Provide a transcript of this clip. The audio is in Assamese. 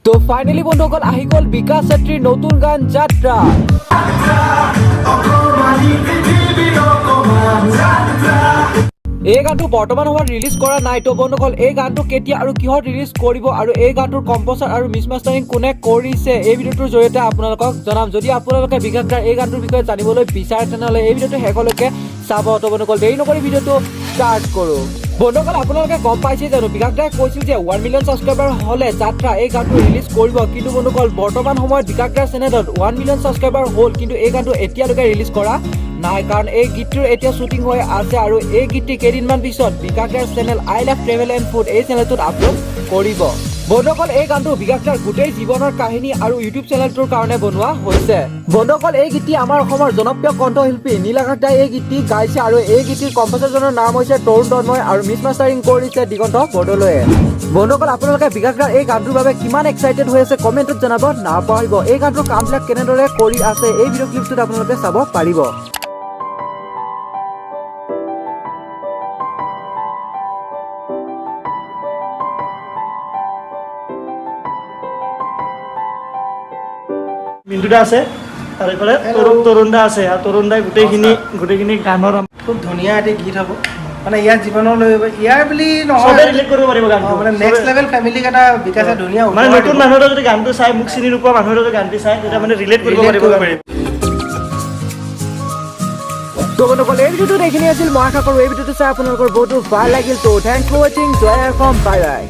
তো ফাইনালি বন্ধুসকল আহি গ'ল বিকাশ চেত্ৰীৰ নতুন গান যাত্ৰা। এই গানটো বৰ্তমান সময়ত ৰিলিজ কৰা নাই। তো বন্ধুসকল এই গানটো কেতিয়া আৰু কিহত ৰিলিজ কৰিব আৰু এই গানটোৰ কম্প'জাৰ আৰু মিক্স মাষ্টাৰিং কোনে কৰিছে এই ভিডিঅ'টোৰ জৰিয়তে আপোনালোকক জনাম। যদি আপোনালোকে বিকাশ দাৰ এই গানটোৰ বিষয়ে জানিবলৈ বিচাৰে তেনেহ'লে এই ভিডিঅ'টো শেষলৈকে চাব। তো বন্ধুসকল দেৰি নকৰি ভিডিঅ'টো ষ্টাৰ্ট কৰোঁ। বন্ধুসকল আপোনালোকে গম পাইছে জানো বিকাশ দাই কৈছিল যে 1 মিলিয়ন ছাবস্ক্ৰাইবাৰ হ'লে যাত্ৰা এই গানটো ৰিলিজ কৰিব। কিন্তু বন্ধুসকল বৰ্তমান সময়ত বিকাশ দাৰ চেনেলত 1 মিলিয়ন ছাবস্ক্ৰাইবাৰ হ'ল, কিন্তু এই গানটো এতিয়ালৈকে ৰিলিজ কৰা নাই, কাৰণ এই গীতটোৰ এতিয়া শ্বুটিং হৈ আছে আৰু এই গীতটি কেইদিনমান পিছত বিকাশ দাৰ channel I love travel and food এই চেনেলটোত আপলোড কৰিব। বন্ধুসকল এই গানটো বিকাশ দাৰ গোটেই জীৱনৰ কাহিনী আৰু ইউটিউব চেনেলটোৰ কাৰণে বনোৱা হৈছে। বন্ধুসকল এই গীতটি আমাৰ অসমৰ জনপ্ৰিয় কণ্ঠশিল্পী নীল আকাশ দাই এই গীতটি গাইছে আৰু এই গীতটিৰ কম্প'জাৰজনৰ নাম হৈছে তৰুণ তন্ময় আৰু মিক্স মাষ্টাৰিং কৰিছে দিগন্ত বৰদলৈয়ে। বন্ধুসকল আপোনালোকে বিকাশ দাৰ এই গানটোৰ বাবে কিমান এক্সাইটেড হৈ আছে কমেণ্টত জনাব নাপাহৰিব। এই গানটোৰ কামবিলাক কেনেদৰে কৰি আছে এই ভিডিঅ' ক্লিপটোত আপোনালোকে চাব পাৰিব। মিন্টুদা আছে আৰু এইফালে তৰুণদা আছে আৰু তৰুণদাই গোটেইখিনি গানৰ খুব ধুনীয়া এটি গীত হ'ব, মানে ইয়াৰ জীৱনলৈ ইয়াৰ বুলি নহয়, চবে ৰিলেট কৰিব পাৰিব গানটো, মানে নেক্সট লেভেল ফেমিলিক এটা বিকাশে ধুনীয়া মানে নতুন মানুহ এটা যদি গানটো চাই মোক চিনি নোপোৱা মানুহ এটা যদি গানটো চাই তেতিয়া মানে ৰিলেট কৰিব পাৰিব। তো বন্ধুসকল এই ভিডিঅ'টোত এইখিনি আছিল। মই আশা কৰোঁ এই ভিডিঅ'টো চাই আপোনালোকৰ বহুতো ভাল লাগিল। তো থেংকছ ফৰ ৱাচিং, জয় অসম, বাই বাই।